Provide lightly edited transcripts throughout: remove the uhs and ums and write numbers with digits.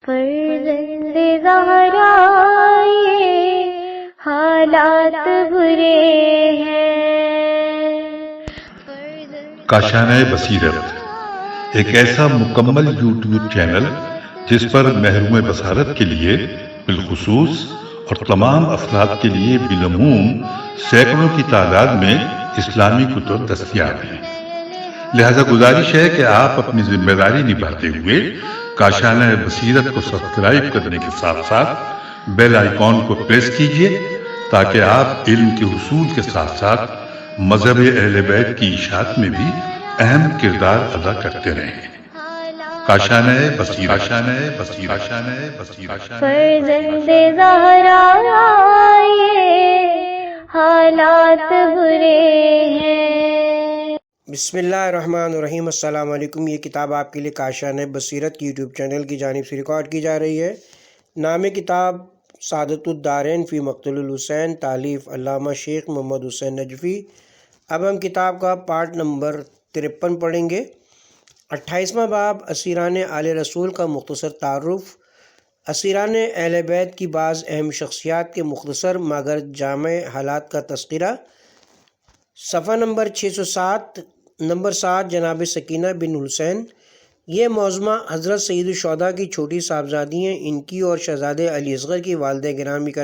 فرزند زہرا یہ حالات برے ہیں۔ کاشانہ بصیرت ایک ایسا مکمل یوٹیوب چینل جس پر محروم بصارت کے لیے بالخصوص اور تمام افراد کے لیے بالعموم سینکڑوں کی تعداد میں اسلامی کتب دستیاب ہیں۔ لہذا گزارش ہے کہ آپ اپنی ذمہ داری نبھاتے ہوئے کاشانہ بصیرت کو سبسکرائب کرنے کے ساتھ ساتھ بیل آئیکن کو پریس کیجئے تاکہ آپ علم کے حصول کے ساتھ ساتھ مذہب اہل بیت کی اشاعت میں بھی اہم کردار ادا کرتے رہیں۔ کاشانہ بصیرت۔ فرزند زہرا یہ حالات برے ہیں۔ بسم اللہ الرحمن الرحیم۔ السلام علیکم۔ یہ کتاب آپ کے لیے کاشانہ بصیرت کی یوٹیوب چینل کی جانب سے ریکارڈ کی جا رہی ہے۔ نام کتاب سعادت الدارین فی مقتل الحسین، تالیف علامہ شیخ محمد حسین نجفی۔ اب ہم کتاب کا پارٹ نمبر 53 پڑھیں گے۔ 28واں باب اسیران آل رسول کا مختصر تعارف۔ اسیران اہل بیت کی بعض اہم شخصیات کے مختصر مگر جامع حالات کا تذکرہ۔ صفحہ نمبر 607۔ نمبر 7 جناب سکینہ بن حسین۔ یہ معظمہ حضرت سید الشہداء کی چھوٹی صاحبزادی ہیں۔ ان کی اور شہزادے علی اصغر کی والدہ گرامی کا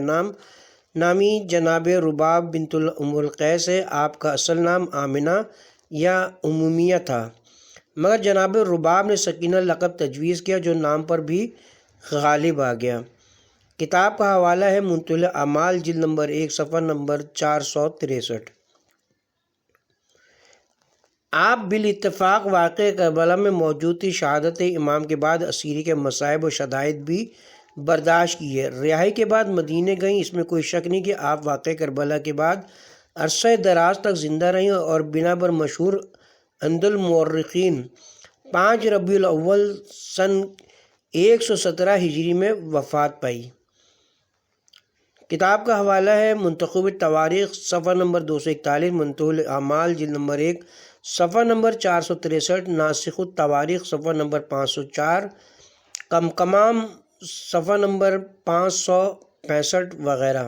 نامی جناب رباب بنت ام القیس ہے۔ آپ کا اصل نام آمنہ یا عمومیہ تھا، مگر جناب رباب نے سکینہ لقب تجویز کیا جو نام پر بھی غالب آ گیا۔ کتاب کا حوالہ ہے منتهى الاعمال جلد نمبر 1 صفحہ نمبر 463۔ آپ بالاتفاق واقع کربلا میں موجود تھی۔ شہادت امام کے بعد اسیری کے مصائب و شدائد بھی برداشت کی ہے۔ رہائی کے بعد مدینے گئیں، اس میں کوئی شک نہیں کہ آپ واقع کربلا کے بعد عرصہ دراز تک زندہ رہیں اور بنا بر مشہور عند المؤرخین 5 ربیع الاول سن 117 ہجری میں وفات پائی۔ کتاب کا حوالہ ہے منتخب التواریخ صفحہ نمبر 241، منتهى الاعمال جلد نمبر 1 صفحہ نمبر 463، ناسخ التواریخ صفحہ نمبر 504، کمکمام صفحہ نمبر 565 وغیرہ۔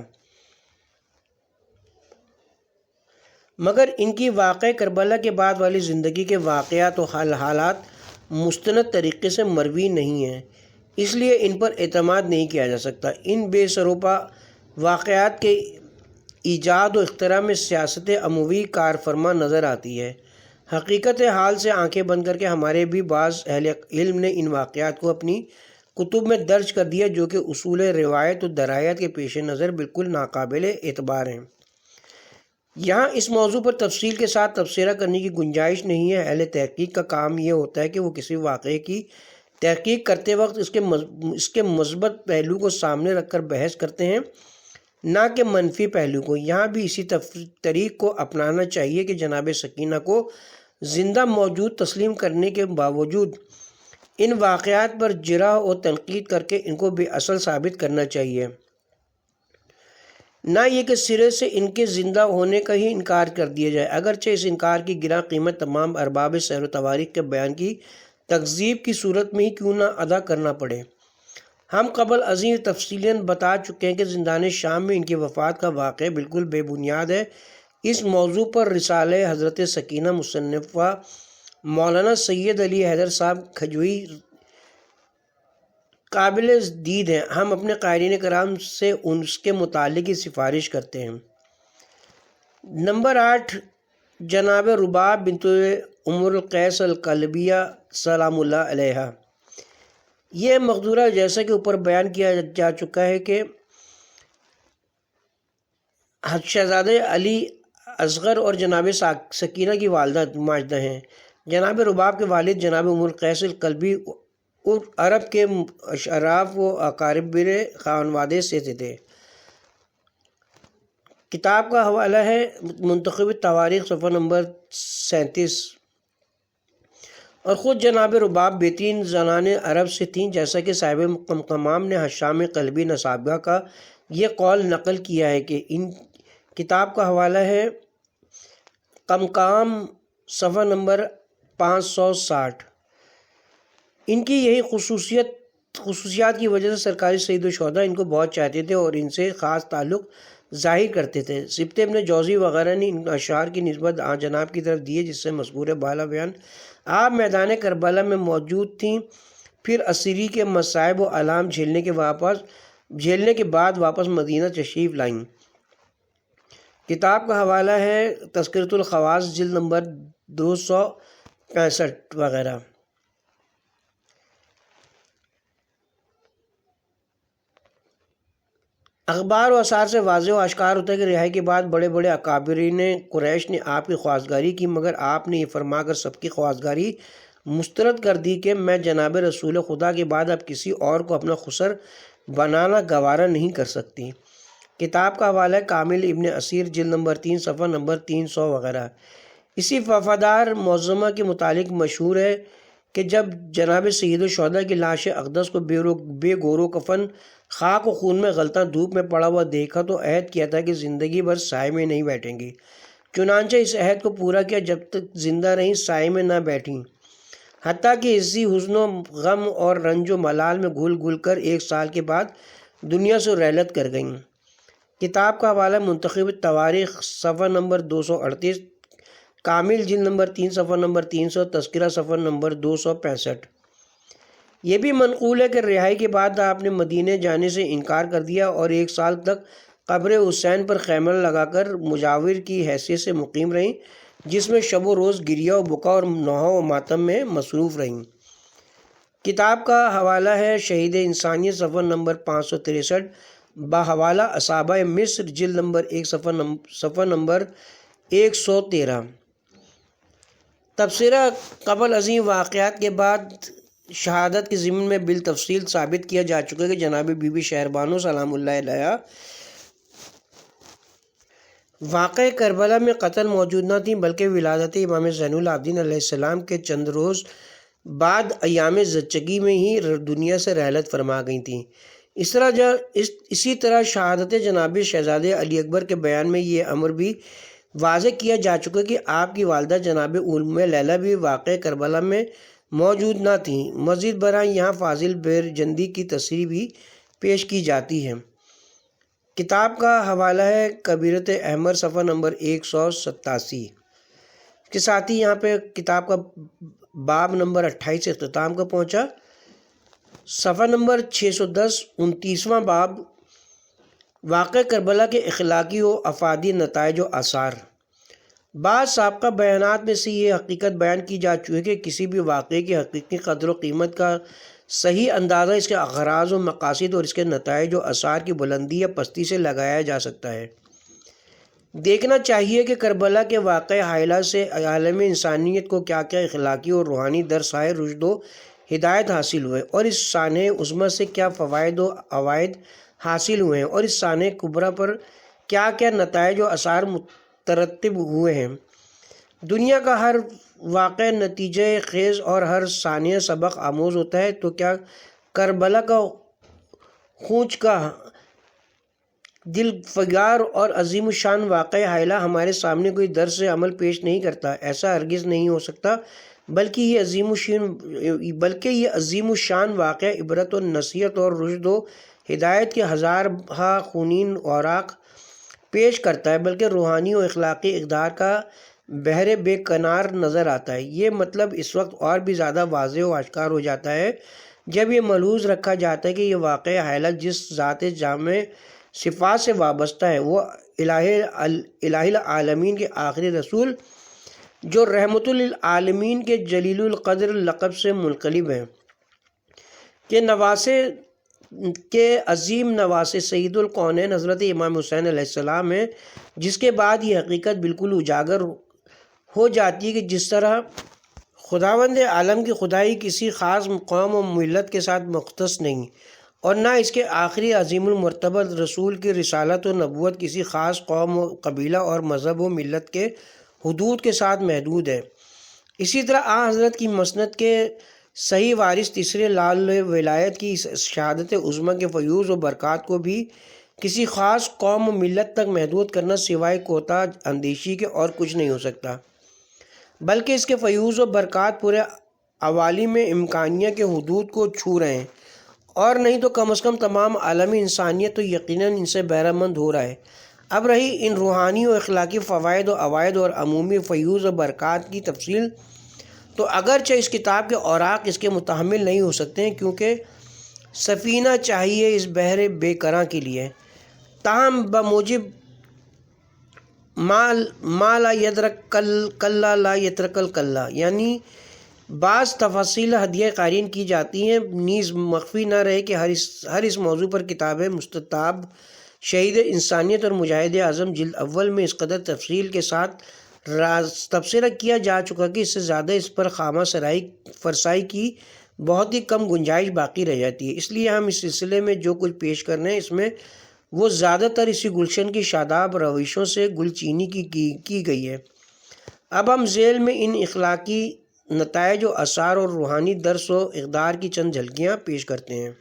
مگر ان کی واقع کربلا کے بعد والی زندگی کے واقعات و حالات مستند طریقے سے مروی نہیں ہیں، اس لیے ان پر اعتماد نہیں کیا جا سکتا۔ ان بے سروپا واقعات کے ایجاد و اختراع میں سیاست اموی کار فرما نظر آتی ہے۔ حقیقت حال سے آنکھیں بند کر کے ہمارے بھی بعض اہل علم نے ان واقعات کو اپنی کتب میں درج کر دیا جو کہ اصول روایت و درایت کے پیش نظر بالکل ناقابل اعتبار ہیں۔ یہاں اس موضوع پر تفصیل کے ساتھ تبصرہ کرنے کی گنجائش نہیں ہے۔ اہل تحقیق کا کام یہ ہوتا ہے کہ وہ کسی واقعے کی تحقیق کرتے وقت اس کے مثبت پہلو کو سامنے رکھ کر بحث کرتے ہیں، نہ کہ منفی پہلو کو۔ یہاں بھی اسی طریق کو اپنانا چاہیے کہ جناب سکینہ کو زندہ موجود تسلیم کرنے کے باوجود ان واقعات پر جرح و تنقید کر کے ان کو بے اصل ثابت کرنا چاہیے، نہ یہ کہ سرے سے ان کے زندہ ہونے کا ہی انکار کر دیا جائے، اگرچہ اس انکار کی گراں قیمت تمام ارباب سیر و تواریخ کے بیان کی تکذیب کی صورت میں ہی کیوں نہ ادا کرنا پڑے۔ ہم قبل ازیں تفصیلاً بتا چکے ہیں کہ زندان شام میں ان کی وفات کا واقعہ بالکل بے بنیاد ہے۔ اس موضوع پر رسالہ حضرت سکینہ مصنفہ مولانا سید علی حیدر صاحب کھجوی قابل دید ہیں۔ ہم اپنے قائرین کرام سے اس کے متعلق کی سفارش کرتے ہیں۔ نمبر 8 جناب رباب بنت ام القیس الکلبیہ سلام اللہ علیہا۔ یہ مقدورہ جیسا کہ اوپر بیان کیا جا چکا ہے کہ شہزادے علی اصغر اور جناب سکینہ کی والدہ ماجدہ ہیں۔ جناب رباب کے والد جناب ام القیس الکلبی عرب کے اشراف و اقارب خانوادے سے تھے۔ کتاب کا حوالہ ہے منتخب التواریخ صفحہ نمبر 37۔ اور خود جناب رباب بہترین زنان عرب سے تھیں، جیسا کہ صاحب کمکمام نے حشام قلبی نسابہ کا یہ قول نقل کیا ہے کہ ان کتاب کا حوالہ ہے کمکام صفحہ نمبر 560۔ ان کی یہی خصوصیت خصوصیات کی وجہ سے سرکاری سید الشہداء ان کو بہت چاہتے تھے اور ان سے خاص تعلق ظاہر کرتے تھے۔ سبط ابن جوزی وغیرہ نے ان اشعار کی نسبت جناب کی طرف دیے، جس سے مذکور بالا بیان آپ میدان کربلا میں موجود تھیں، پھر اسیری کے مصائب و آلام جھیلنے کے بعد واپس مدینہ تشریف لائیں۔ کتاب کا حوالہ ہے تذکرۃ الخواص، جلد نمبر 265 وغیرہ۔ اخبار و آثار سے واضح و آشکار ہوتا ہے کہ رہائی کے بعد بڑے بڑے اکابرین قریش نے آپ کی خواستگاری کی، مگر آپ نے یہ فرما کر سب کی خواستگاری مسترد کر دی کہ میں جناب رسول خدا کے بعد اب کسی اور کو اپنا خسر بنانا گوارا نہیں کر سکتی۔ کتاب کا حوالہ ہے کامل ابن اسیر، جلد نمبر 3 صفحہ نمبر 300 وغیرہ۔ اسی وفادار معظمہ کے متعلق مشہور ہے کہ جب جناب سید الشہداء کی لاش اقدس کو بے گور و کفن خاک و خون میں غلطاں دھوپ میں پڑا ہوا دیکھا تو عہد کیا تھا کہ زندگی بھر سائے میں نہیں بیٹھیں گی۔ چنانچہ اس عہد کو پورا کیا، جب تک زندہ رہیں سائے میں نہ بیٹھیں، حتیٰ کہ اسی حزن و غم اور رنج و ملال میں گھل گھل کر 1 سال کے بعد دنیا سے رحلت کر گئیں۔ کتاب کا حوالہ منتخب تواریخ، صفحہ نمبر 238، کامل جلد نمبر 3 صفحہ نمبر 300، تذکرہ صفحہ نمبر 265۔ یہ بھی منقول ہے کہ رہائی کے بعد آپ نے مدینے جانے سے انکار کر دیا اور 1 سال تک قبر حسین پر خیمہ لگا کر مجاور کی حیثیت سے مقیم رہیں، جس میں شب و روز گریہ و بکا اور نوحہ و ماتم میں مصروف رہیں۔ کتاب کا حوالہ ہے شہید انسانیت، صفحہ نمبر 563، بحوالہ اصحابہ مصر، جلد نمبر 1 صفحہ نمبر 113۔ تبصرہ قبل عظیم واقعات کے بعد شہادت کے ضمن میں بالتفصیل ثابت کیا جا چکا ہے کہ جناب بی بی شہر بانو سلام اللہ علیہا واقع کربلا میں قتل موجود نہ تھیں، بلکہ ولادت امام زین العابدین علیہ السلام کے چند روز بعد ایام زچگی میں ہی دنیا سے رحلت فرما گئی تھیں۔ اسی طرح شہادت جناب شہزادے علی اکبر کے بیان میں یہ امر بھی واضح کیا جا چکا ہے کہ آپ کی والدہ جناب ام لیلہ بھی واقع کربلا میں موجود نہ تھیں۔ مزید برآں یہاں فاضل بیرجندی کی تصریح بھی پیش کی جاتی ہے۔ کتاب کا حوالہ ہے کبیرت احمر، صفحہ نمبر 187۔ اس کے ساتھ ہی یہاں پہ کتاب کا باب نمبر 28 اختتام کا پہنچا۔ صفحہ نمبر 610، 29واں باب، واقع کربلا کے اخلاقی و افادی نتائج و آثار۔ بعض سابقہ بیانات میں سے یہ حقیقت بیان کی جا چکی ہے کہ کسی بھی واقعے کی حقیقی قدر و قیمت کا صحیح اندازہ اس کے اغراض و مقاصد اور اس کے نتائج و آثار کی بلندی یا پستی سے لگایا جا سکتا ہے۔ دیکھنا چاہیے کہ کربلا کے واقع حائلہ سے عالم انسانیت کو کیا کیا اخلاقی اور روحانی درسائے رشد و ہدایت حاصل ہوئے، اور اس سانحہ عظمیٰ سے کیا فوائد و عوائد حاصل ہوئے ہیں، اور اس سانحہ کبریٰ پر کیا کیا نتائج و آثار مترتب ہوئے ہیں۔ دنیا کا ہر واقع نتیجہ خیز اور ہر ثانیہ سبق آموز ہوتا ہے، تو کیا کربلا کا خونچ کا دل فگار اور عظیم الشان واقع حائلہ ہمارے سامنے کوئی درس عمل پیش نہیں کرتا؟ ایسا ہرگز نہیں ہو سکتا، بلکہ یہ عظیم الشان واقع عبرت و نصیحت اور رشد و ہدایت کے ہزارہا خونین اوراق پیش کرتا ہے، بلکہ روحانی و اخلاقی اقدار کا بحر بے کنار نظر آتا ہے۔ یہ مطلب اس وقت اور بھی زیادہ واضح و آشکار ہو جاتا ہے جب یہ ملحوظ رکھا جاتا ہے کہ یہ واقع حائلہ جس ذات جامع صفات سے وابستہ ہے، وہ الہ العالمین کے آخری رسول جو رحمت للعالمین کے جلیل القدر لقب سے منقلب ہیں کہ عظیم نواسے سید الکونین حضرت امام حسین علیہ السلام ہیں، جس کے بعد یہ حقیقت بالکل اجاگر ہو جاتی ہے کہ جس طرح خداوند عالم کی خدائی کسی خاص قوم و ملت کے ساتھ مختص نہیں، اور نہ اس کے آخری عظیم المرتبہ رسول کی رسالت و نبوت کسی خاص قوم و قبیلہ اور مذہب و ملت کے حدود کے ساتھ محدود ہے۔ اسی طرح حضرت کی مسند کے صحیح وارث تیسرے لال ولایت کی شہادت عظمیٰ کے فیوز و برکات کو بھی کسی خاص قوم و ملت تک محدود کرنا سوائے کوتاہ اندیشی کے اور کچھ نہیں ہو سکتا، بلکہ اس کے فیوز و برکات پورے عوالم امکانیہ کے حدود کو چھو رہے ہیں اور نہیں تو کم از کم تمام عالمی انسانیت تو یقیناً ان سے بہرہ مند ہو رہا ہے۔ اب رہی ان روحانی و اخلاقی فوائد و عوائد اور عمومی فیوز و برکات کی تفصیل، تو اگرچہ اس کتاب کے اوراق اس کے متحمل نہیں ہو سکتے ہیں کیونکہ سفینہ چاہیے اس بحر بے کراں کے لیے، تاہم بموجب ما لا یدرک کلا لا یترک الکلا، یعنی بعض تفاصیل ہدیہ قارئین کی جاتی ہیں، نیز مخفی نہ رہے کہ ہر اس موضوع پر کتاب مستطاب شہید انسانیت اور مجاہد اعظم جلد اول میں اس قدر تفصیل کے ساتھ تبصرہ کیا جا چکا کہ اس سے زیادہ اس پر خامہ فرسائی کی بہت ہی کم گنجائش باقی رہ جاتی ہے۔ اس لیے ہم اس سلسلے میں جو کچھ پیش کر رہے ہیں اس میں وہ زیادہ تر اسی گلشن کی شاداب روشوں سے گل چینی کی گئی ہے۔ اب ہم ذیل میں ان اخلاقی نتائج و آثار اور روحانی درس و اقدار کی چند جھلکیاں پیش کرتے ہیں۔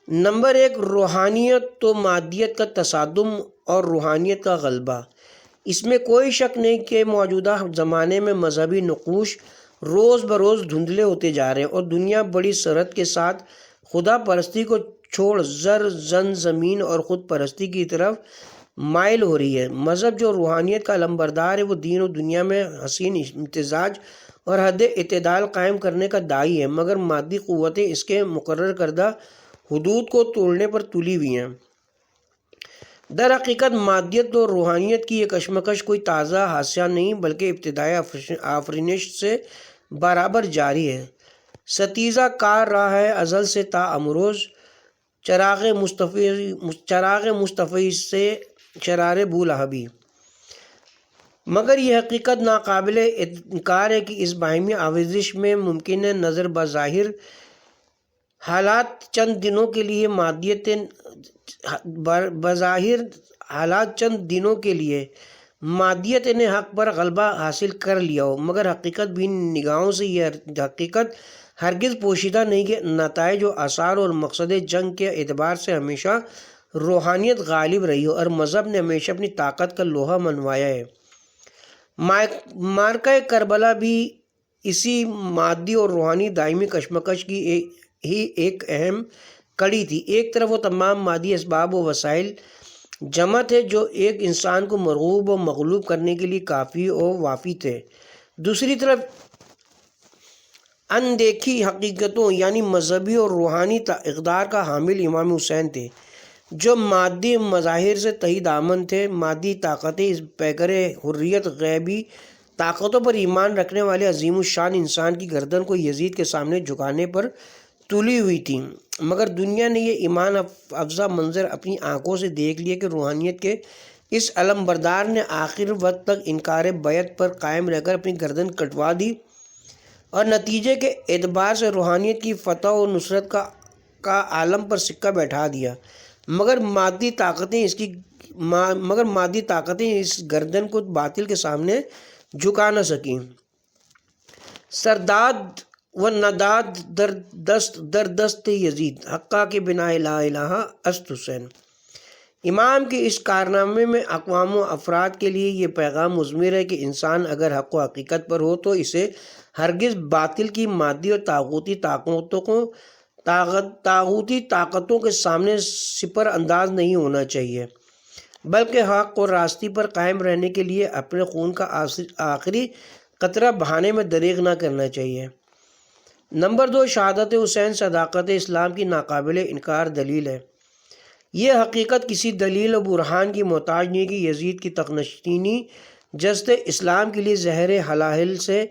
نمبر 1، روحانیت و مادیت کا تصادم اور روحانیت کا غلبہ۔ اس میں کوئی شک نہیں کہ موجودہ زمانے میں مذہبی نقوش روز بروز دھندلے ہوتے جا رہے ہیں اور دنیا بڑی سرعت کے ساتھ خدا پرستی کو چھوڑ زن زمین اور خود پرستی کی طرف مائل ہو رہی ہے۔ مذہب جو روحانیت کا علمبردار ہے وہ دین و دنیا میں حسین امتزاج اور حد اعتدال قائم کرنے کا داعی ہے، مگر مادی قوتیں اس کے مقرر کردہ حدود کو توڑنے پر تلی ہوئی ہیں۔ در حقیقت مادیت اور روحانیت کی یہ کشمکش کوئی تازہ حادثہ نہیں بلکہ ابتدائی آفرینش سے برابر جاری ہے، ستیزہ کار رہا ہے ازل سے تا امروز، چراغ مصطفی سے شرار بولہبی۔ مگر یہ حقیقت ناقابل انکار ہے کہ اس باہمی آویزش میں ممکن ہے نظر بظاہر حالات چند دنوں کے لیے مادیت نے حق پر غلبہ حاصل کر لیا ہو، مگر حقیقت بھی نگاہوں سے یہ حقیقت ہرگز پوشیدہ نہیں کہ نتائج و آثار اور مقصد جنگ کے اعتبار سے ہمیشہ روحانیت غالب رہی ہو اور مذہب نے ہمیشہ اپنی طاقت کا لوہا منوایا ہے۔ معرکہ کربلا بھی اسی مادی اور روحانی دائمی کشمکش کی ہی ایک اہم کڑی تھی۔ ایک طرف وہ تمام مادی اسباب و وسائل جمع تھے جو ایک انسان کو مرغوب و مغلوب کرنے کے لیے کافی و وافی تھے، دوسری طرف اندیکھی حقیقتوں یعنی مذہبی اور روحانی اقدار کا حامل امام حسین تھے جو مادی مظاہر سے تہی دامن تھے۔ مادی طاقتیں اس پیکر حریت غیبی طاقتوں پر ایمان رکھنے والے عظیم الشان انسان کی گردن کو یزید کے سامنے جھکانے پر تلی ہوئی تھیں، مگر دنیا نے یہ ایمان افزا منظر اپنی آنکھوں سے دیکھ لیا کہ روحانیت کے اس علمبردار نے آخر وقت تک انکار بیعت پر قائم رہ کر اپنی گردن کٹوا دی اور نتیجے کے اعتبار سے روحانیت کی فتح و نصرت کا عالم پر سکہ بیٹھا دیا، مگر مادی طاقتیں اس گردن کو باطل کے سامنے جھکا نہ سکیں۔ سرداد و نداد در دست یزید حقا کے بنا لا الہ است حسین۔ امام کے اس کارنامے میں اقوام و افراد کے لیے یہ پیغام مضمر ہے کہ انسان اگر حق و حقیقت پر ہو تو اسے ہرگز باطل کی مادی اور طاغوتی طاقتوں کے سامنے سپر انداز نہیں ہونا چاہیے، بلکہ حق اور راستی پر قائم رہنے کے لیے اپنے خون کا آخری قطرہ بہانے میں دریغ نہ کرنا چاہیے۔ نمبر 2، شہادت حسین صداقت اسلام کی ناقابل انکار دلیل ہے۔ یہ حقیقت کسی دلیل و برہان کی محتاج نہیں کہ یزید کی تخنشینی جذب اسلام کے لیے زہر حلاہل سے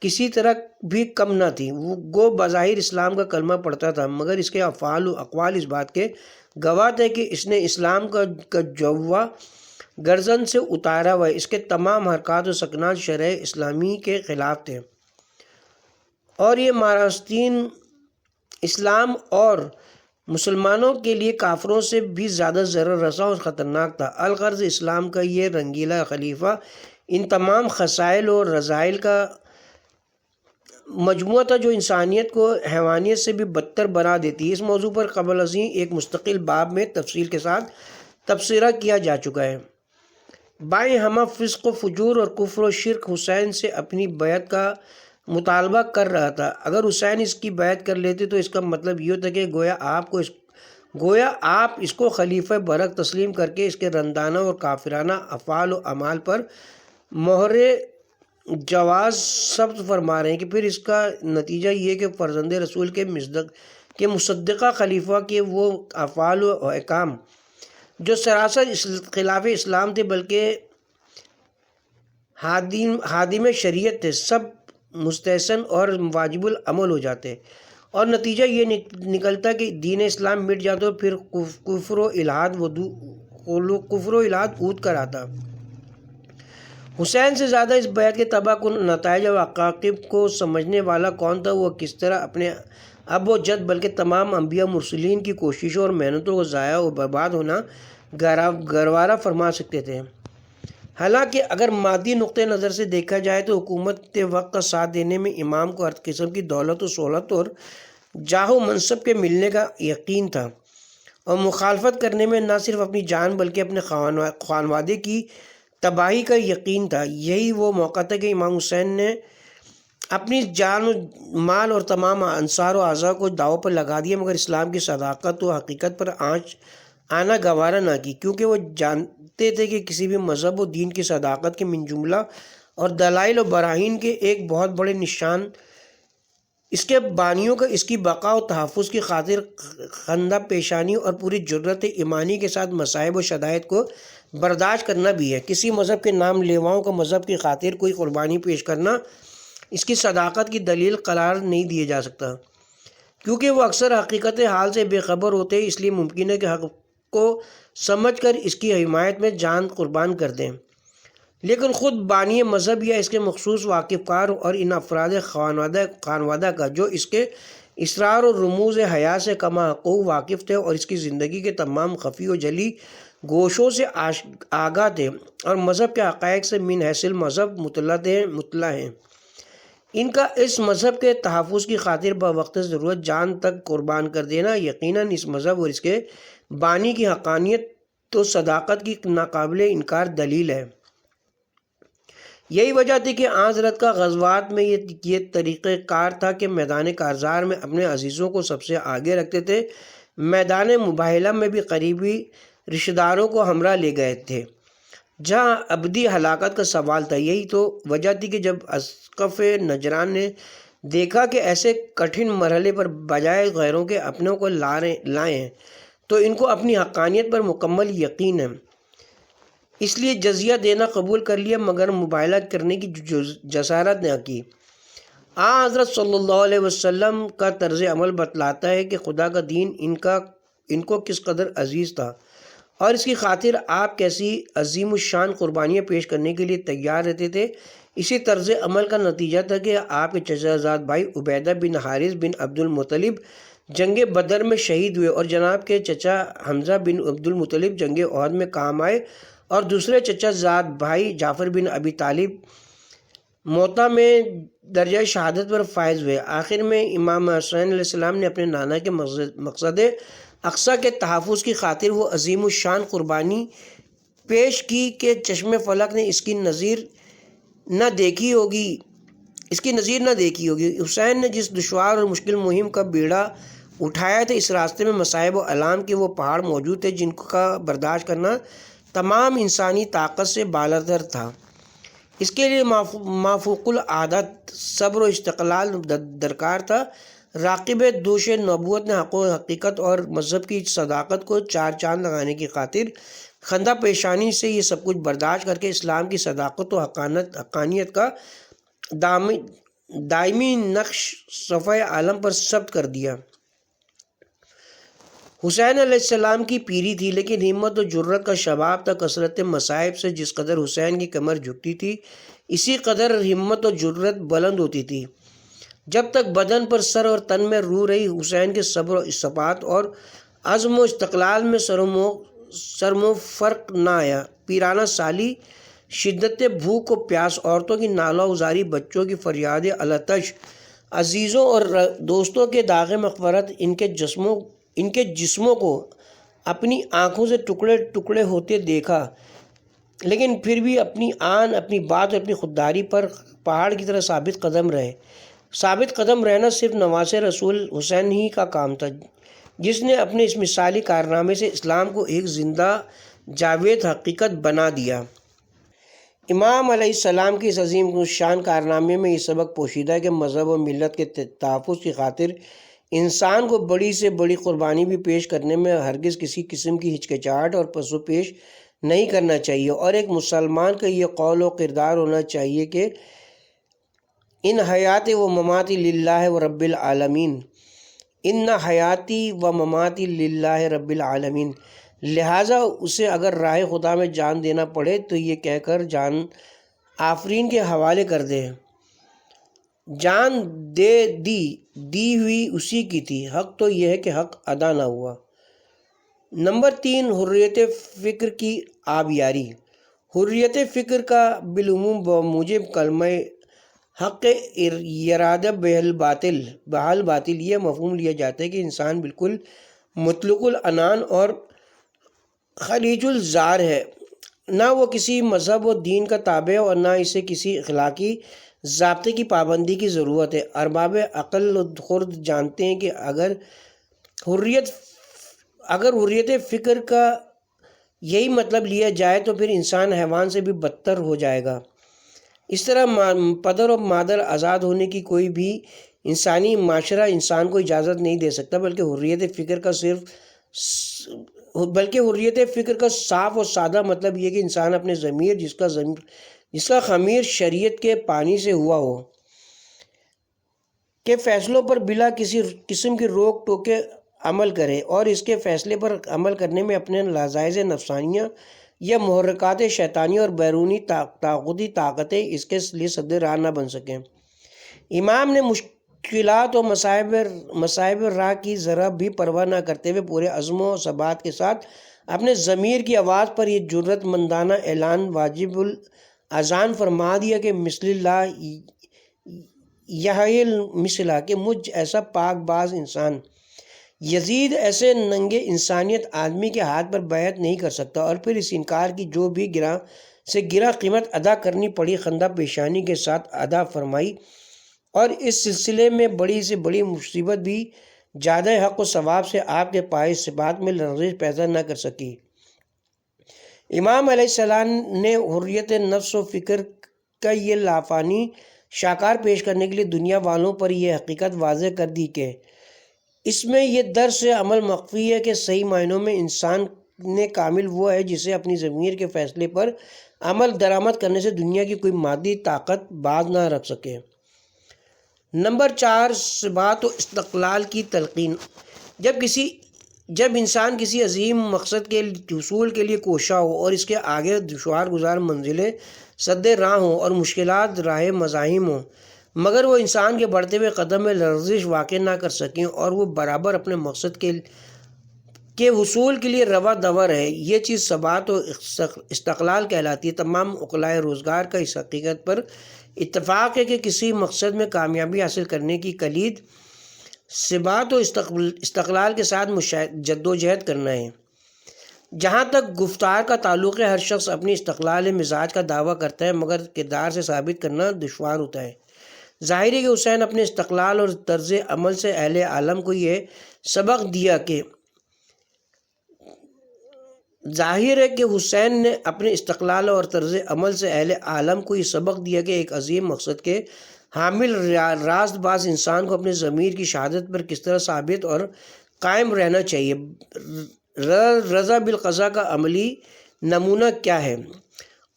کسی طرح بھی کم نہ تھی۔ وہ گو بظاہر اسلام کا کلمہ پڑھتا تھا، مگر اس کے افعال و اقوال اس بات کے گواہ تھے کہ اس نے اسلام کا جوا گردن سے اتارا ہوا ہے۔ اس کے تمام حرکات و سکنات شرع اسلامی کے خلاف تھے اور یہ مارستین اسلام اور مسلمانوں کے لیے کافروں سے بھی زیادہ ضرر رساں اور خطرناک تھا۔ الغرض اسلام کا یہ رنگیلا خلیفہ ان تمام خسائل اور رذائل کا مجموعہ تھا جو انسانیت کو حیوانیت سے بھی بدتر بنا دیتی ہے۔ اس موضوع پر قبل ازیں ایک مستقل باب میں تفصیل کے ساتھ تبصرہ کیا جا چکا ہے۔ بائیں ہمہ فسق و فجور اور کفر و شرک حسین سے اپنی بیعت کا مطالبہ کر رہا تھا۔ اگر حسین اس کی بیعت کر لیتے تو اس کا مطلب یہ ہوتا کہ گویا آپ اس کو خلیفہ برحق تسلیم کر کے اس کے رندانہ اور کافرانہ افعال و اعمال پر مہر جواز ثبت فرما رہے ہیں، کہ پھر اس کا نتیجہ یہ کہ فرزند رسول کے مصدقہ خلیفہ کے وہ افعال و احکام جو سراسر خلاف اسلام تھے بلکہ حادم شریعت تھے، سب مستحسن اور واجب العمل ہو جاتے، اور نتیجہ یہ نکلتا کہ دین اسلام مٹ جاتا اور پھر کفر و الحاد اود کر آتا۔ حسین سے زیادہ اس بیعت کے تباہ کن نتائج و عواقب کو سمجھنے والا کون تھا؟ وہ کس طرح اپنے اب و جد بلکہ تمام انبیاء مرسلین کی کوششوں اور محنتوں کو ضائع و برباد ہونا گوارا فرما سکتے تھے؟ حالانکہ اگر مادی نقطہ نظر سے دیکھا جائے تو حکومت وقت کا ساتھ دینے میں امام کو ہر قسم کی دولت و سہولت اور جاہ و منصب کے ملنے کا یقین تھا، اور مخالفت کرنے میں نہ صرف اپنی جان بلکہ اپنے خانوادے کی تباہی کا یقین تھا۔ یہی وہ موقع تھا کہ امام حسین نے اپنی جان و مال اور تمام انصار و اعضاء کو داؤ پر لگا دیا، مگر اسلام کی صداقت و حقیقت پر آنچ آنا گوارا نہ کی، کیونکہ وہ جانتے تھے کہ کسی بھی مذہب و دین کی صداقت کے من جملہ اور دلائل و براہین کے ایک بہت بڑے نشان اس کے بانیوں کا اس کی بقا و تحفظ کی خاطر خندہ پیشانی اور پوری جرت ایمانی کے ساتھ مصائب و شدائد کو برداشت کرنا بھی ہے۔ کسی مذہب کے نام لیواؤں کا مذہب کی خاطر کوئی قربانی پیش کرنا اس کی صداقت کی دلیل قرار نہیں دیا جا سکتا، کیونکہ وہ اکثر حقیقت حال سے بے خبر ہوتے ہیں، اس لیے ممکن ہے کہ حق کو سمجھ کر اس کی حمایت میں جان قربان کر دیں، لیکن خود بانی مذہب یا اس کے مخصوص واقف کار اور ان افراد خانوادہ کا جو اس کے اسرار اور رموز حیات سے کما حقوق واقف تھے اور اس کی زندگی کے تمام خفی و جلی گوشوں سے آگاہ تھے اور مذہب کے حقائق سے من حیث مذہب مطلع ہیں، ان کا اس مذہب کے تحفظ کی خاطر بوقت ضرورت جان تک قربان کر دینا یقیناً اس مذہب اور اس کے بانی کی حقانیت تو صداقت کی ناقابل انکار دلیل ہے۔ یہی وجہ تھی کہ حضرت کا غزوات میں یہ طریقہ کار تھا کہ میدان کارزار میں اپنے عزیزوں کو سب سے آگے رکھتے تھے، میدان مباہلہ میں بھی قریبی رشتہ داروں کو ہمراہ لے گئے تھے جہاں ابدی ہلاکت کا سوال تھا۔ یہی تو وجہ تھی کہ جب اسقف نجران نے دیکھا کہ ایسے کٹھن مرحلے پر بجائے غیروں کے اپنوں کو لائے ہیں تو ان کو اپنی حقانیت پر مکمل یقین ہے، اس لیے جزیہ دینا قبول کر لیا، مگر مباہلہ کرنے کی جسارت نہ کی۔ حضرت صلی اللہ علیہ وسلم کا طرز عمل بتلاتا ہے کہ خدا کا دین ان کو کس قدر عزیز تھا اور اس کی خاطر آپ کیسی عظیم الشان قربانیاں پیش کرنے کے لیے تیار رہتے تھے۔ اسی طرز عمل کا نتیجہ تھا کہ آپ کے چچا زاد بھائی عبیدہ بن حارث بن عبد المطلب جنگ بدر میں شہید ہوئے، اور جناب کے چچا حمزہ بن عبد المطلب جنگ احد میں کام آئے، اور دوسرے چچا زاد بھائی جعفر بن ابی طالب موتا میں درجہ شہادت پر فائز ہوئے۔ آخر میں امام حسین علیہ السلام نے اپنے نانا کے مقصد اقصیٰ کے تحفظ کی خاطر وہ عظیم الشان قربانی پیش کی کہ چشم فلک نے اس کی نظیر نہ دیکھی ہوگی۔ حسین نے جس دشوار اور مشکل مہم کا بیڑا اٹھایا تھا، اس راستے میں مصائب و الام کے وہ پہاڑ موجود تھے جن کا برداشت کرنا تمام انسانی طاقت سے بالاتر تھا۔ اس کے لیے مافوق العادت صبر و استقلال درکار تھا۔ راقب دوش نبوت نے حق و حقیقت اور مذہب کی صداقت کو چار چاند لگانے کی خاطر خندہ پیشانی سے یہ سب کچھ برداشت کر کے اسلام کی صداقت و حقانیت کا دائمی نقش صفحہ عالم پر ثبت کر دیا۔ حسین علیہ السلام کی پیری تھی، لیکن ہمت و جرت کا شباب تھا۔ کثرت مصائب سے جس قدر حسین کی کمر جھکتی تھی، اسی قدر ہمت و جرت بلند ہوتی تھی۔ جب تک بدن پر سر اور تن میں روح رہی، حسین کے صبر و ثبات اور عزم و استقلال میں سرمو فرق نہ آیا۔ پیرانہ سالی، شدت بھوک و پیاس، عورتوں کی نالہ ازاری، بچوں کی فریاد العطش، عزیزوں اور دوستوں کے داغ مغفرت، ان کے جسموں کو اپنی آنکھوں سے ٹکڑے ٹکڑے ہوتے دیکھا، لیکن پھر بھی اپنی آن، اپنی بات اور اپنی خودداری پر پہاڑ کی طرح ثابت قدم رہے۔ ثابت قدم رہنا صرف نواسہ رسول حسین ہی کا کام تھا، جس نے اپنے اس مثالی کارنامے سے اسلام کو ایک زندہ جاوید حقیقت بنا دیا۔ امام علیہ السلام کی اس عظیم شان کارنامے میں یہ سبق پوشیدہ ہے کہ مذہب و ملت کے تحفظ کی خاطر انسان کو بڑی سے بڑی قربانی بھی پیش کرنے میں ہرگز کسی قسم کی ہچکچاہٹ اور پس و پیش نہیں کرنا چاہیے، اور ایک مسلمان کا یہ قول و کردار ہونا چاہیے کہ ان حیاتی و مماتی للہ و رب العالمین، ان حیاتی و مماتی للہ رب العالمین، لہٰذا اسے اگر راہ خدا میں جان دینا پڑے تو یہ کہہ کر جان آفرین کے حوالے کر دے، جان دی ہوئی اسی کی تھی، حق تو یہ ہے کہ حق ادا نہ ہوا۔ نمبر 3، حریت فکر کی آبیاری۔ حریت فکر کا بالعموم بموجب کلمہ حق ارادہ بحال باطل یہ مفہوم لیا جاتا ہے کہ انسان بالکل مطلق العنان اور خلیج الزار ہے، نہ وہ کسی مذہب و دین کا تابع ہے اور نہ اسے کسی اخلاقی ضابطے کی پابندی کی ضرورت ہے۔ ارباب عقل خرد جانتے ہیں کہ اگر حریت فکر کا یہی مطلب لیا جائے تو پھر انسان حیوان سے بھی بدتر ہو جائے گا۔ اس طرح پدر و مادر آزاد ہونے کی کوئی بھی انسانی معاشرہ انسان کو اجازت نہیں دے سکتا، بلکہ حریت فکر کا صاف اور سادہ مطلب یہ کہ انسان اپنے ضمیر جس کا خمیر شریعت کے پانی سے ہوا ہو کے فیصلوں پر بلا کسی قسم کی روک ٹوک کے عمل کرے، اور اس کے فیصلے پر عمل کرنے میں اپنے لذائذ نفسانیہ یا محرکات شیطانی اور بیرونی طاقتی طاقتیں اس کے لیے سد راہ نہ بن سکیں۔ امام نے مشکلات و مصائب راہ کی ذرا بھی پرواہ نہ کرتے ہوئے پورے عزم و ثبات کے ساتھ اپنے ضمیر کی آواز پر یہ جرأت مندانہ اعلان واجب الاذان فرما دیا کہ مثل اللہ یحیی المثلہ، کہ مجھ ایسا پاک باز انسان یزید ایسے ننگے انسانیت آدمی کے ہاتھ پر بیعت نہیں کر سکتا، اور پھر اس انکار کی جو بھی گرا قیمت ادا کرنی پڑی خندہ پیشانی کے ساتھ ادا فرمائی، اور اس سلسلے میں بڑی سے بڑی مصیبت بھی زیادہ حق و ثواب سے آپ کے پائے ثبات میں لرزش پیدا نہ کر سکی۔ امام علیہ السلام نے حریت نفس و فکر کا یہ لافانی شاکار پیش کرنے کے لیے دنیا والوں پر یہ حقیقت واضح کر دی کہ اس میں یہ درس عمل مخفی ہے کہ صحیح معنوں میں انسان نے کامل وہ ہے جسے اپنی ضمیر کے فیصلے پر عمل درآمد کرنے سے دنیا کی کوئی مادی طاقت باز نہ رکھ سکے۔ نمبر 4، ثبات و استقلال کی تلقین۔ جب انسان کسی عظیم مقصد کے حصول کے لیے کوشاں ہو اور اس کے آگے دشوار گزار منزلیں سد راہ ہوں اور مشکلات راہ مزاحم ہوں، مگر وہ انسان کے بڑھتے ہوئے قدم میں لرزش واقع نہ کر سکیں اور وہ برابر اپنے مقصد کے حصول کے لیے رواں دور ہے، یہ چیز ثبات و استقلال کہلاتی ہے۔ تمام عقلائے روزگار کا اس حقیقت پر اتفاق ہے کہ کسی مقصد میں کامیابی حاصل کرنے کی کلید ثبات و استقلال کے ساتھ جدوجہد کرنا ہے۔ جہاں تک گفتار کا تعلق ہے، ہر شخص اپنی استقلال مزاج کا دعویٰ کرتا ہے، مگر کردار سے ثابت کرنا دشوار ہوتا ہے۔ ظاہر ہے کہ حسین اپنے استقلال اور طرز عمل سے اہل عالم کو یہ سبق دیا کہ ایک عظیم مقصد کے حامل راست باز انسان کو اپنے ضمیر کی شہادت پر کس طرح ثابت اور قائم رہنا چاہیے۔ رضا بالقضاء کا عملی نمونہ کیا ہے؟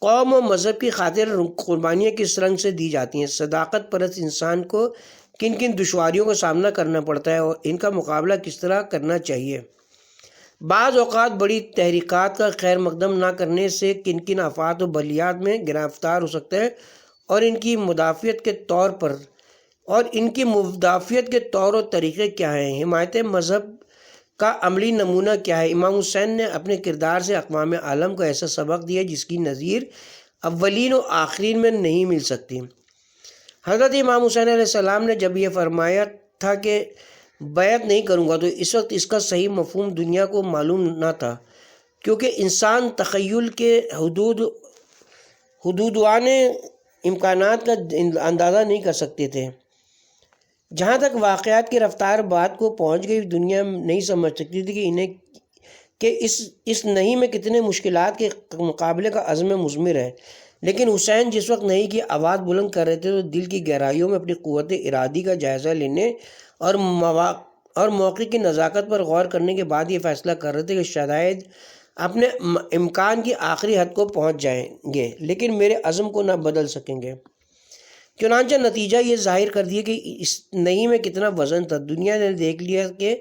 قوم و مذہب کی خاطر قربانیاں کس رنگ سے دی جاتی ہیں؟ صداقت پرست انسان کو کن کن دشواریوں کا سامنا کرنا پڑتا ہے اور ان کا مقابلہ کس طرح کرنا چاہیے؟ بعض اوقات بڑی تحریکات کا خیر مقدم نہ کرنے سے کن کن آفات و بلیات میں گرفتار ہو سکتا ہے اور ان کی مدافعت کے طور و طریقے کیا ہیں؟ حمایت مذہب کا عملی نمونہ کیا ہے؟ امام حسین نے اپنے کردار سے اقوام عالم کو ایسا سبق دیا جس کی نظیر اولین و آخرین میں نہیں مل سکتی۔ حضرت امام حسین علیہ السلام نے جب یہ فرمایا تھا کہ بیعت نہیں کروں گا، تو اس وقت اس کا صحیح مفہوم دنیا کو معلوم نہ تھا، کیونکہ انسان تخیل کے حدودوان امکانات کا اندازہ نہیں کر سکتے تھے۔ جہاں تک واقعات کی رفتار بات کو پہنچ گئی، دنیا نہیں سمجھ سکتی تھی کہ اس نہیں میں کتنے مشکلات کے مقابلے کا عزم مضمر ہے۔ لیکن حسین جس وقت نہیں کی آواز بلند کر رہے تھے تو دل کی گہرائیوں میں اپنی قوت ارادی کا جائزہ لینے اور موقع کی نزاکت پر غور کرنے کے بعد یہ فیصلہ کر رہے تھے کہ شاید اپنے امکان کی آخری حد کو پہنچ جائیں گے لیکن میرے عزم کو نہ بدل سکیں گے۔ چنانچہ نتیجہ یہ ظاہر کر دیا کہ اس نہیں میں کتنا وزن تھا۔ دنیا نے دیکھ لیا کہ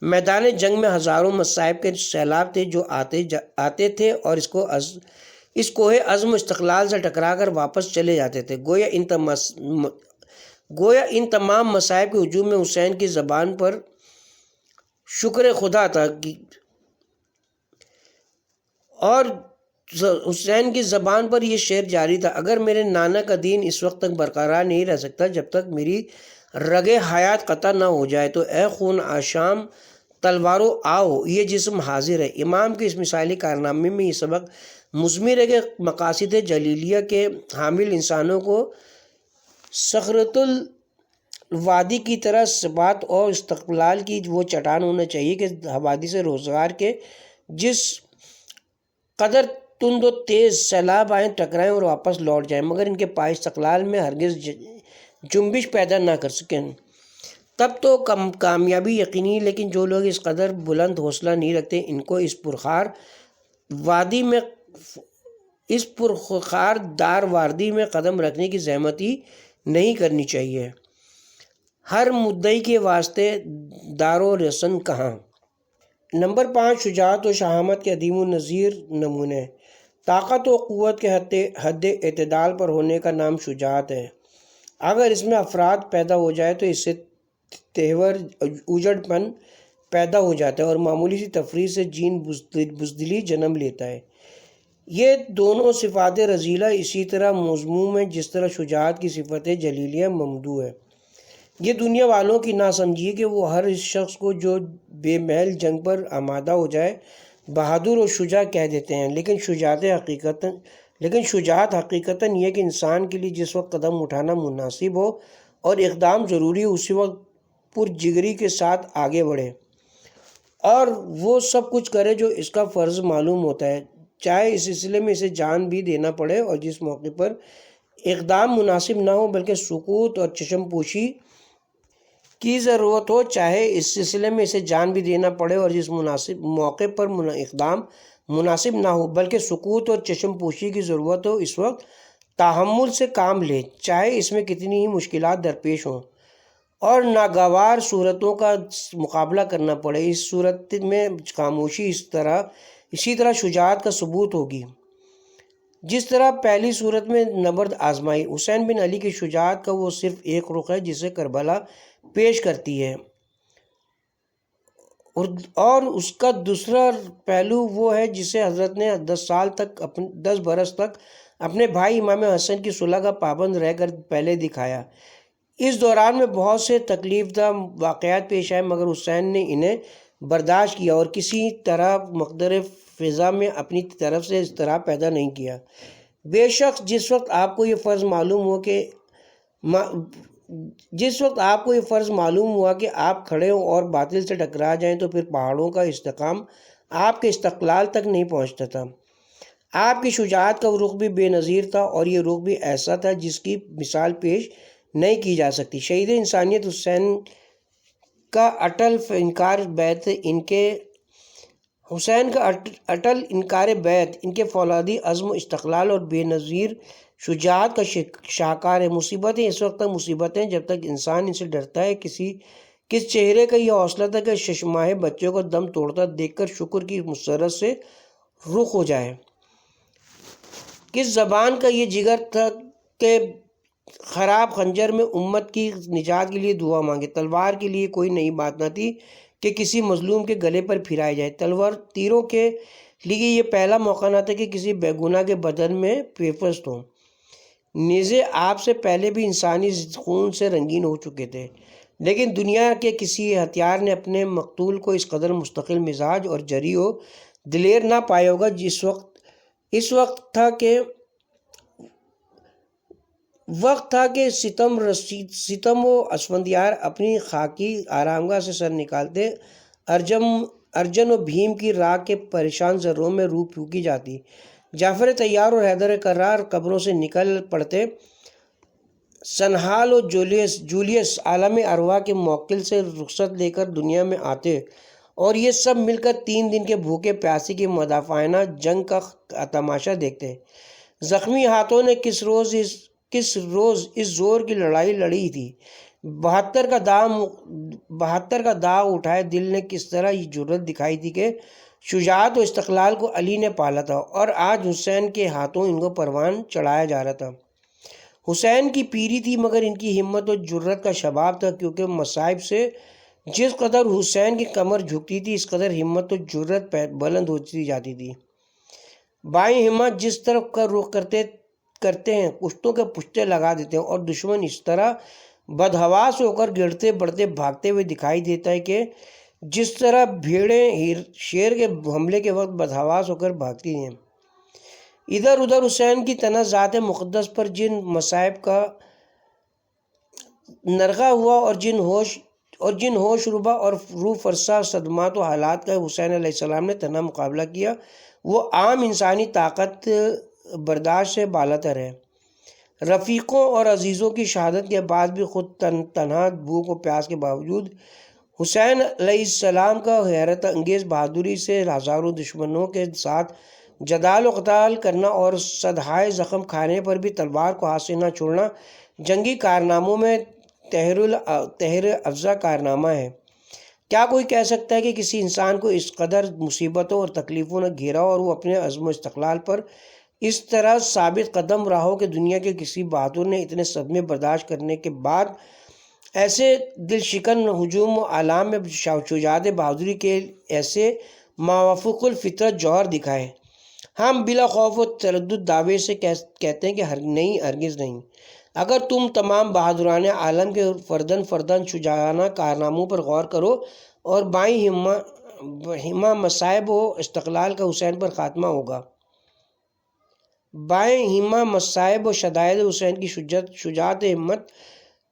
میدان جنگ میں ہزاروں مصائب کے سیلاب تھے جو آتے تھے اور اس کوہ عزم و استقلال سے ٹکرا کر واپس چلے جاتے تھے۔ گویا ان تمام مصائب کے ہجوم میں حسین کی زبان پر شکر خدا تھا اور حسین کی زبان پر یہ شعر جاری تھا: اگر میرے نانا کا دین اس وقت تک برقرار نہیں رہ سکتا جب تک میری رگے حیات قطع نہ ہو جائے تو اے خون آشام تلوارو آؤ، یہ جسم حاضر ہے۔ امام کے اس مثالی کارنامے میں یہ سبق مضمر ہے کہ مقاصد جلیلیہ کے حامل انسانوں کو صخرۃ الوادی کی طرح ثبات اور استقلال کی وہ چٹان ہونا چاہیے کہ حوادث روزگار کے جس قدر تند و تیز سیلاب آئیں ٹکرائیں اور واپس لوٹ جائیں مگر ان کے پائے استقلال میں ہرگز جنبش پیدا نہ کر سکیں۔ تب تو کامیابی یقینی، لیکن جو لوگ اس قدر بلند حوصلہ نہیں رکھتے ان کو اس پرخار دار وادی میں قدم رکھنے کی زحمت ہی نہیں کرنی چاہیے۔ ہر مدعی کے واسطے دار و رسن کہاں۔ نمبر 5، شجاعت و شہامت کے عدیم النظیر نمونے۔ طاقت و قوت کے حد اعتدال پر ہونے کا نام شجاعت ہے۔ اگر اس میں افراد پیدا ہو جائے تو اس سے تہور اجڑ پن پیدا ہو جاتا ہے اور معمولی سی تفریح سے جین بزدلی جنم لیتا ہے۔ یہ دونوں صفات رذیلہ اسی طرح مذموم ہیں جس طرح شجاعت کی صفت جلیلیہ ممدوح ہے۔ یہ دنیا والوں کی نہ سمجھیے کہ وہ ہر اس شخص کو جو بے محل جنگ پر آمادہ ہو جائے بہادر و شجاع کہہ دیتے ہیں، لیکن شجاعت حقیقتاً یہ کہ انسان کے لیے جس وقت قدم اٹھانا مناسب ہو اور اقدام ضروری ہو اسی وقت پرجگری کے ساتھ آگے بڑھے اور وہ سب کچھ کرے جو اس کا فرض معلوم ہوتا ہے، چاہے اس سلسلے میں اسے جان بھی دینا پڑے، اور جس موقع پر اقدام مناسب نہ ہو بلکہ سکوت اور چشم پوشی کی ضرورت ہو، چاہے اس سلسلے میں اسے جان بھی دینا پڑے اور جس موقع پر اقدام مناسب نہ ہو بلکہ سکوت اور چشم پوشی کی ضرورت ہو، اس وقت تحمل سے کام لے، چاہے اس میں کتنی ہی مشکلات درپیش ہوں اور ناگوار صورتوں کا مقابلہ کرنا پڑے۔ اس صورت میں خاموشی اسی طرح شجاعت کا ثبوت ہوگی جس طرح پہلی صورت میں نبرد آزمائی۔ حسین بن علی کی شجاعت کا وہ صرف ایک رخ ہے جسے کربلا پیش کرتی ہے، اور اس کا دوسرا پہلو وہ ہے جسے حضرت نے 10 برس تک اپنے بھائی امام حسن کی صلح کا پابند رہ کر پہلے دکھایا۔ اس دوران میں بہت سے تکلیف دہ واقعات پیش آئے مگر حسین نے انہیں برداشت کیا اور کسی طرح مقدر فضا میں اپنی طرف سے اضطراب پیدا نہیں کیا۔ بے شک جس وقت آپ کو یہ فرض معلوم ہوا کہ آپ کھڑے ہوں اور باطل سے ٹکرا جائیں تو پھر پہاڑوں کا استحکام آپ کے استقلال تک نہیں پہنچتا تھا۔ آپ کی شجاعت کا رخ بھی بے نظیر تھا اور یہ رخ بھی ایسا تھا جس کی مثال پیش نہیں کی جا سکتی۔ شہید انسانیت حسین کا اٹل انکار بیعت ان کے فولادی عزم و استقلال اور بے نظیر شجاعت کا شاہکار ہے۔ مصیبتیں اس وقت تک مصیبتیں جب تک انسان ان سے ڈرتا ہے۔ کس چہرے کا یہ حوصلہ تھا کہ 6 ماہ بچوں کو دم توڑتا دیکھ کر شکر کی مسرت سے رخ ہو جائے؟ کس زبان کا یہ جگر تھا کہ خراب خنجر میں امت کی نجات کے لیے دعا مانگے؟ تلوار کے لیے کوئی نئی بات نہ تھی کہ کسی مظلوم کے گلے پر پھرائی جائے۔ تیروں کے لیے یہ پہلا موقع نہ تھا کہ کسی بے گناہ کے بدن میں پیوست ہوں۔ نیزے آپ سے پہلے بھی انسانی خون سے رنگین ہو چکے تھے، لیکن دنیا کے کسی ہتھیار نے اپنے مقتول کو اس قدر مستقل مزاج اور جری و دلیر نہ پایا ہوگا۔ اس وقت تھا کہ وقت تھا کہ ستم و اسفندیار اپنی خاکی آرامگاہ سے سر نکالتے، ارجن و بھیم کی راگ کے پریشان ذروں میں روح پھونکی جاتی، جعفر طیار اور حیدر کرار قبروں سے نکل پڑتے، سنہال و جولیس عالم ارواح کے موکل سے رخصت لے کر دنیا میں آتے، اور یہ سب مل کر 3 دن کے بھوکے پیاسے کی مدافعانہ جنگ کا تماشا دیکھتے۔ زخمی ہاتھوں نے کس روز اس زور کی لڑائی لڑی تھی، 72 کا داغ اٹھائے دل نے کس طرح یہ جرت دکھائی تھی کہ شجاعت و استقلال کو علی نے پالا تھا، اور آج حسین کے ہاتھوں ان کو پروان چڑھایا جا رہا تھا۔ حسین کی پیری تھی مگر ان کی ہمت و جرت کا شباب تھا، کیونکہ مصائب سے جس قدر حسین کی کمر جھکتی تھی اس قدر ہمت و جرت بلند ہوتی جاتی تھی۔ بائیں ہمت جس طرف کا رخ کرتے ہیں پشتوں کے پشتے لگا دیتے ہیں، اور دشمن اس طرح بدحواس ہو کر گرتے بڑھتے بھاگتے ہوئے دکھائی دیتا ہے کہ جس طرح بھیڑیں شیر کے حملے کے وقت بدحواس ہو کر بھاگتی ہیں۔ ادھر ادھر حسین کی تنہ ذات مقدس پر جن مصائب کا نرغہ ہوا اور جن ہوش ربا اور روح فرسا صدمات و حالات کا حسین علیہ السلام نے تنہا مقابلہ کیا، وہ عام انسانی طاقت برداشت سے بالاتر ہے۔ رفیقوں اور عزیزوں کی شہادت کے بعد بھی خود تنہا بھوک و پیاس کے باوجود حسین علیہ السلام کا حیرت انگیز بہادری سے ہزاروں دشمنوں کے ساتھ جدال و قتال کرنا اور صدہائے زخم کھانے پر بھی تلوار کو ہاتھ سے نہ چھوڑنا جنگی کارناموں میں تحر افزا کارنامہ ہے۔ کیا کوئی کہہ سکتا ہے کہ کسی انسان کو اس قدر مصیبتوں اور تکلیفوں نے گھیرا اور وہ اپنے عزم و استقلال پر اس طرح ثابت قدم رہا ہو کہ دنیا کے کسی بہادر نے اتنے صدمے برداشت کرنے کے بعد ایسے دل شکن ہجوم و اعلام میں شجاعت بہادری کے ایسے موافق الفطرت جوہر دکھائے؟ ہم بلا خوف و تردد دعوے سے کہتے ہیں کہ ہرگز نہیں۔ اگر تم تمام بہادران عالم کے فرداً شجاعانہ کارناموں پر غور کرو اور بائیں ہمہ مصائب و استقلال کا حسین پر خاتمہ ہوگا، بائیں ہمہ مصائب و شدائد حسین کی شجاعت ہمت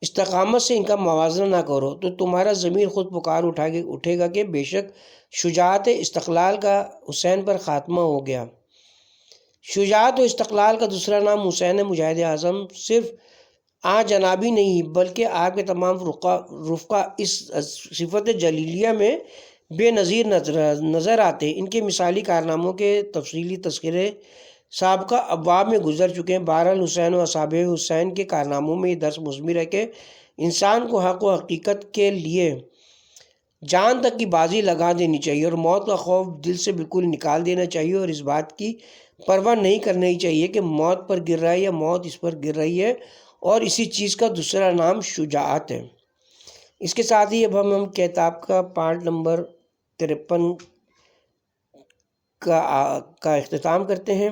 استقامت سے ان کا موازنہ نہ کرو تو تمہارا ضمیر خود پکار اٹھے گا کہ بے شک شجاعت استقلال کا حسین پر خاتمہ ہو گیا۔ شجاعت و استقلال کا دوسرا نام حسین مجاہد اعظم صرف جنابی نہیں بلکہ آپ کے تمام رفقا اس صفت جلیلیہ میں بے نظیر نظر آتے۔ ان کے مثالی کارناموں کے تفصیلی تذکرے سابقہ ابواب میں گزر چکے ہیں۔ بہرحال حسین و اصحاب حسین کے کارناموں میں یہ درس مثمر ہے کہ انسان کو حق و حقیقت کے لیے جان تک کی بازی لگا دینی چاہیے اور موت کا خوف دل سے بالکل نکال دینا چاہیے، اور اس بات کی پرواہ نہیں کرنی چاہیے کہ موت پر گر رہا ہے یا موت اس پر گر رہی ہے، اور اسی چیز کا دوسرا نام شجاعت ہے۔ اس کے ساتھ ہی اب ہم کتاب کا پارٹ نمبر 53 کا اختتام کرتے ہیں۔